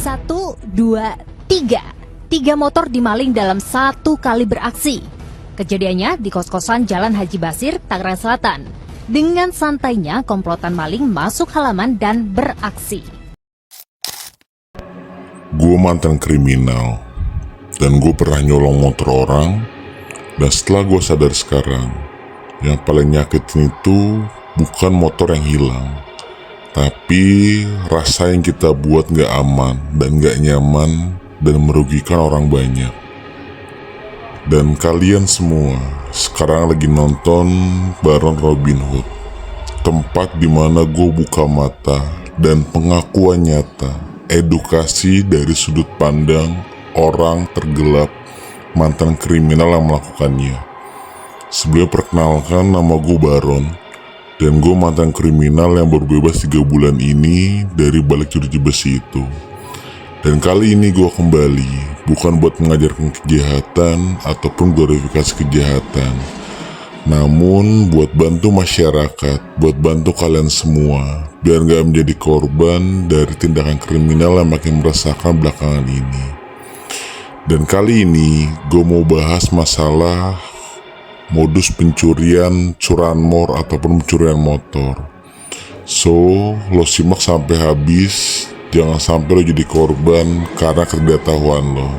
1, 2, 3. 3 motor dimaling dalam satu kali beraksi. Kejadiannya di kos-kosan Jalan Haji Basir, Tangerang Selatan. Dengan santainya komplotan maling masuk halaman dan beraksi. Gue mantan kriminal, dan gue pernah nyolong motor orang. Dan setelah gue sadar sekarang, yang paling nyakitin itu bukan motor yang hilang, tapi rasa yang kita buat gak aman dan gak nyaman dan merugikan orang banyak. Dan kalian semua sekarang lagi nonton Baron Robin Hood, tempat dimana gue buka mata dan pengakuan nyata edukasi dari sudut pandang orang tergelap mantan kriminal yang melakukannya. Sebelum perkenalkan, nama gue Baron, dan gue mantan kriminal yang baru bebas 3 bulan ini dari balik jeruji besi itu. Dan kali ini gue kembali bukan buat mengajarkan kejahatan ataupun glorifikasi kejahatan, namun buat bantu masyarakat, buat bantu kalian semua biar gak menjadi korban dari tindakan kriminal yang makin meresahkan belakangan ini. Dan kali ini gue mau bahas masalah modus pencurian curanmor ataupun pencurian motor. So, lo simak sampai habis, jangan sampai lo jadi korban karena ketidaktahuan lo.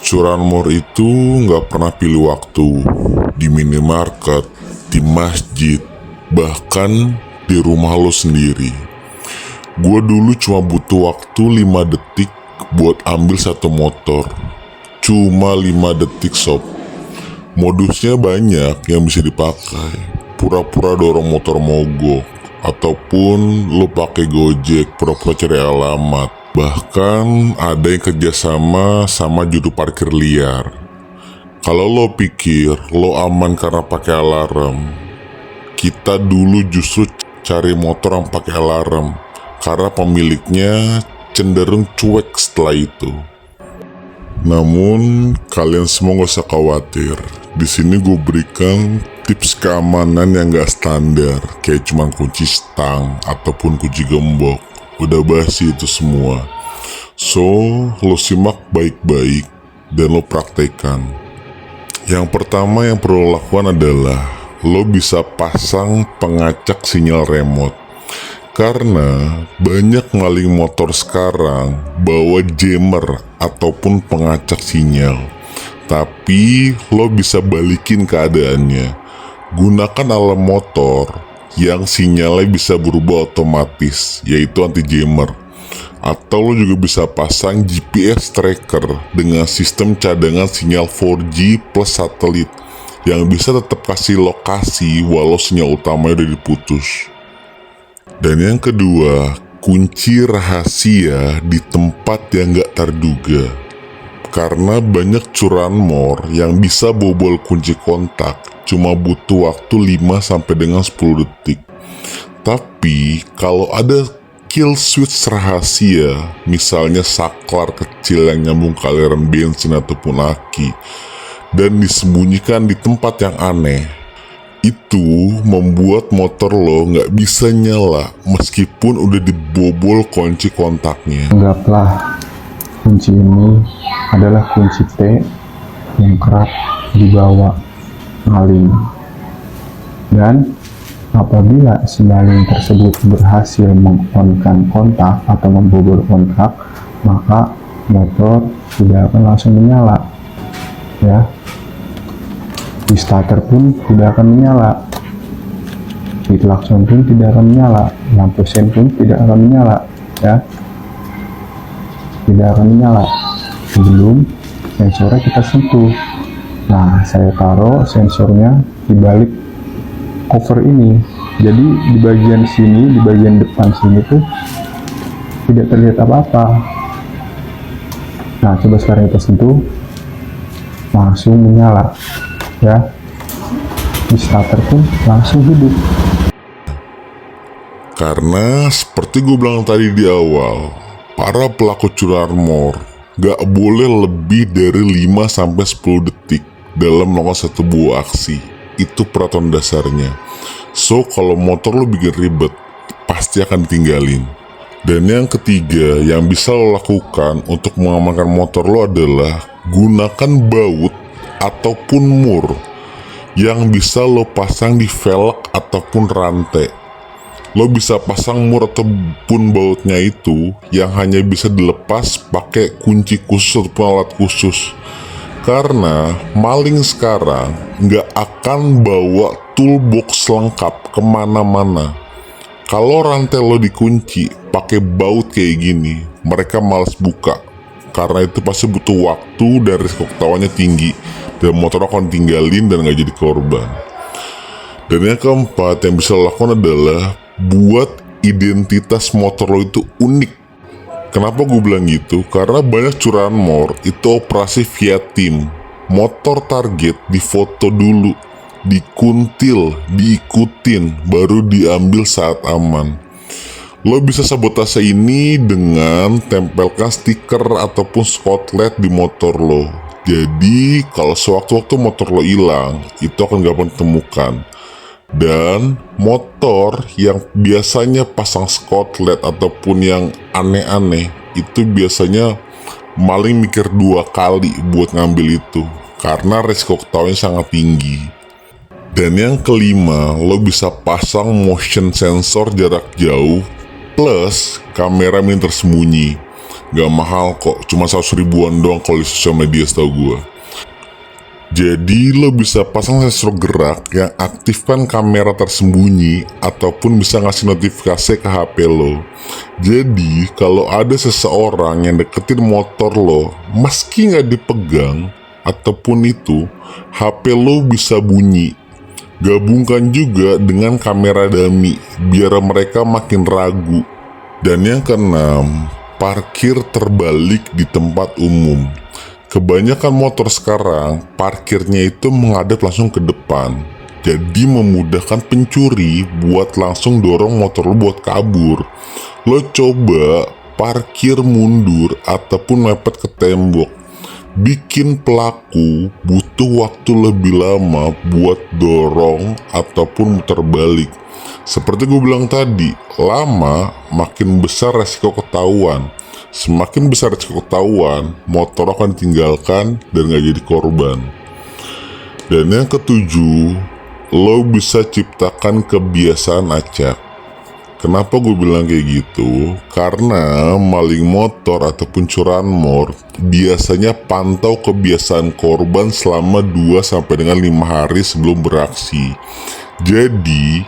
Curanmor itu nggak pernah pilih waktu, di minimarket, di masjid, bahkan di rumah lo sendiri. Gue dulu cuma butuh waktu 5 detik buat ambil satu motor. Cuma 5 detik sob. Modusnya banyak yang bisa dipakai. Pura-pura dorong motor mogok, ataupun lo pakai Gojek, pura-pura cari alamat. Bahkan ada yang kerjasama sama juru parkir liar. Kalau lo pikir lo aman karena pakai alarm, kita dulu justru cari motor yang pakai alarm karena pemiliknya cenderung cuek setelah itu. Namun kalian semua gak usah khawatir. Di sini gue berikan tips keamanan yang gak standar, kayak cuma kunci stang ataupun kunci gembok. Udah basi itu semua. So, lo simak baik-baik dan lo praktekkan. Yang pertama yang perlu lo lakukan adalah lo bisa pasang pengacak sinyal remote. Karena banyak maling motor sekarang bawa jammer ataupun pengacak sinyal. Tapi lo bisa balikin keadaannya. Gunakan alarm motor yang sinyalnya bisa berubah otomatis, yaitu anti-jammer. Atau lo juga bisa pasang GPS tracker dengan sistem cadangan sinyal 4G plus satelit yang bisa tetap kasih lokasi walau sinyal utamanya udah diputus. Dan yang kedua, kunci rahasia di tempat yang gak terduga. Karena banyak curanmor yang bisa bobol kunci kontak cuma butuh waktu 5 sampai dengan 10 detik. Tapi kalau ada kill switch rahasia, misalnya saklar kecil yang nyambung ke aliran bensin ataupun aki, dan disembunyikan di tempat yang aneh, itu membuat motor lo nggak bisa nyala meskipun udah dibobol kunci kontaknya. Anggaplah kunci ini adalah kunci T yang kerap dibawa maling, dan apabila si maling tersebut berhasil meng-on-kan kontak atau membobol kontak, maka motor tidak akan langsung menyala, ya. Di starter pun tidak akan menyala, di klakson pun tidak akan menyala, lampu sen pun tidak akan menyala, ya, tidak akan menyala sebelum sensornya kita sentuh. Nah, saya taruh sensornya di balik cover ini, jadi di bagian sini, di bagian depan sini tuh tidak terlihat apa-apa. Nah, coba sekarang kita sentuh, langsung menyala, ya. Di starter pun langsung hidup. Karena seperti gue bilang tadi di awal, para pelaku curanmor gak boleh lebih dari 5-10 detik dalam melakukan satu buah aksi. Itu peraturan dasarnya. So, kalau motor lo bikin ribet, pasti akan ditinggalin. Dan yang ketiga yang bisa lo lakukan untuk mengamankan motor lo adalah gunakan baut ataupun mur yang bisa lo pasang di velg ataupun rantai. Lo bisa pasang mur ataupun bautnya itu yang hanya bisa dilepas pakai kunci khusus ataupun alat khusus. Karena maling sekarang nggak akan bawa toolbox lengkap kemana-mana. Kalau rantai lo dikunci pakai baut kayak gini, mereka malas buka. Karena itu pasti butuh waktu dan risiko ketahuannya tinggi. Dan motor akan tinggalin dan gak jadi korban. Dan yang keempat yang bisa lo lakukan adalah buat identitas motor lo itu unik. Kenapa gue bilang gitu? Karena banyak curanmor itu operasi via tim. Motor target difoto dulu, dikuntil, diikutin, baru diambil saat aman. Lo bisa sabotase ini dengan tempelkan stiker ataupun spotlight di motor lo. Jadi kalau sewaktu-waktu motor lo hilang, itu akan gampang ditemukan. Dan motor yang biasanya pasang spotlight ataupun yang aneh-aneh, itu biasanya maling mikir 2 kali buat ngambil itu. Karena risiko ketahuannya sangat tinggi. Dan yang kelima, lo bisa pasang motion sensor jarak jauh plus kamera mini tersembunyi. Gak mahal kok, cuma 100 ribuan doang kalau di sosial media setahu gue. Jadi lo bisa pasang sensor gerak yang aktifkan kamera tersembunyi ataupun bisa ngasih notifikasi ke HP lo. Jadi kalau ada seseorang yang deketin motor lo meski gak dipegang ataupun itu, HP lo bisa bunyi. Gabungkan juga dengan kamera dummy biar mereka makin ragu. Dan yang keenam, parkir terbalik di tempat umum. Kebanyakan motor sekarang parkirnya itu menghadap langsung ke depan. Jadi memudahkan pencuri buat langsung dorong motor lo buat kabur. Lo coba parkir mundur ataupun mepet ke tembok. Bikin pelaku butuh waktu lebih lama buat dorong ataupun muter balik. Seperti gue bilang tadi, lama makin besar resiko ketahuan. Semakin besar resiko ketahuan, motor akan ditinggalkan dan gak jadi korban. Dan yang ketujuh, lo bisa ciptakan kebiasaan acak. Kenapa gue bilang kayak gitu? Karena maling motor ataupun curanmor biasanya pantau kebiasaan korban selama 2 sampai dengan 5 hari sebelum beraksi. Jadi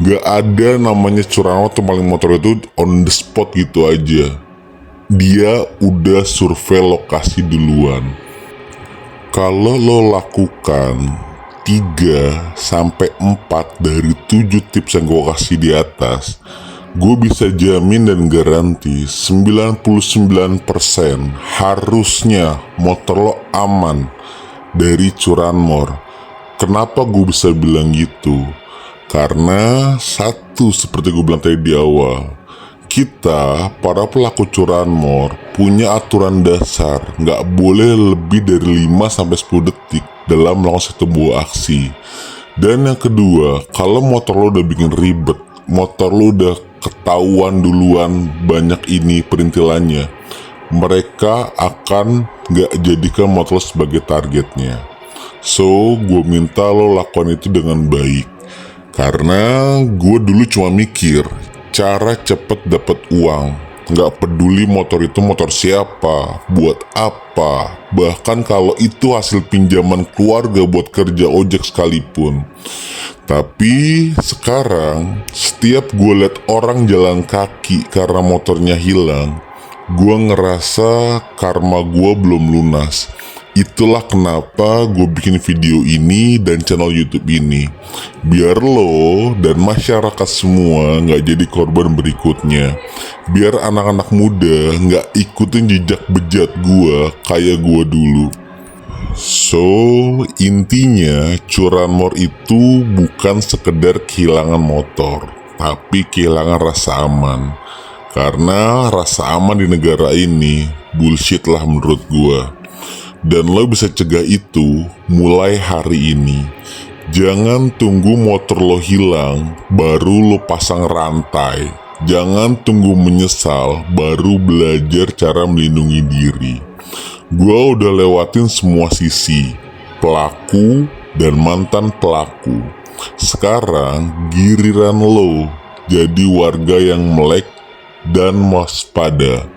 gak ada namanya curanmor atau maling motor itu on the spot gitu aja. Dia udah survei lokasi duluan. Kalau lo lakukan 3-4 dari 7 tips yang gue kasih di atas, gue bisa jamin dan garanti 99% harusnya motor lo aman dari curanmor. Kenapa gue bisa bilang gitu? Karena satu, seperti gue bilang tadi di awal, kita para pelaku curanmor punya aturan dasar nggak boleh lebih dari 5-10 detik dalam melakukan satu buah aksi. Dan yang kedua, kalau motor lo udah bikin ribet, motor lo udah ketahuan duluan banyak ini perintilannya, mereka akan nggak jadikan motor lo sebagai targetnya. So, gue minta lo lakukan itu dengan baik. Karena gue dulu cuma mikir cara cepet dapat uang, nggak peduli motor itu motor siapa, buat apa, bahkan kalau itu hasil pinjaman keluarga buat kerja ojek sekalipun. Tapi sekarang setiap gue liat orang jalan kaki karena motornya hilang, gue ngerasa karma gue belum lunas. Itulah kenapa gue bikin video ini dan channel YouTube ini, biar lo dan masyarakat semua gak jadi korban berikutnya. Biar anak-anak muda gak ikutin jejak bejat gue kayak gue dulu. So, intinya curanmor itu bukan sekedar kehilangan motor, tapi kehilangan rasa aman. Karena rasa aman di negara ini bullshit lah menurut gua. Dan lo bisa cegah itu mulai hari ini. Jangan tunggu motor lo hilang baru lo pasang rantai. Jangan tunggu menyesal baru belajar cara melindungi diri. Gua udah lewatin semua sisi, pelaku dan mantan pelaku. Sekarang giliran lo jadi warga yang melek dan waspada.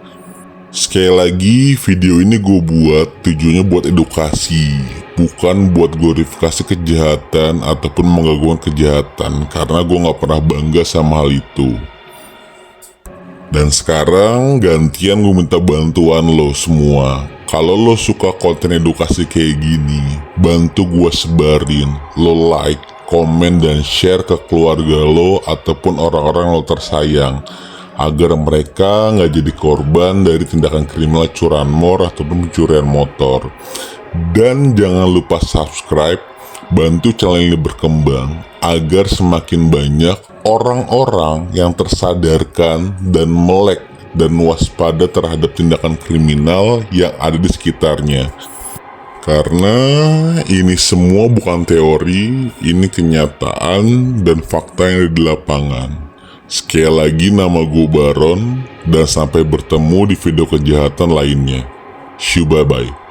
Sekali lagi, video ini gue buat tujuannya buat edukasi, bukan buat glorifikasi kejahatan ataupun mengganggu kejahatan, karena gue gak pernah bangga sama hal itu. Dan sekarang gantian gue minta bantuan lo semua. Kalau lo suka konten edukasi kayak gini, bantu gue sebarin. Lo like, komen, dan share ke keluarga lo ataupun orang-orang lo tersayang, agar mereka nggak jadi korban dari tindakan kriminal curanmor ataupun pencurian motor. Dan jangan lupa subscribe, bantu channel ini berkembang agar semakin banyak orang-orang yang tersadarkan dan melek dan waspada terhadap tindakan kriminal yang ada di sekitarnya. Karena ini semua bukan teori, ini kenyataan dan fakta yang ada di lapangan. Sekali lagi, nama gue Baron, dan sampai bertemu di video kejahatan lainnya. Bye bye.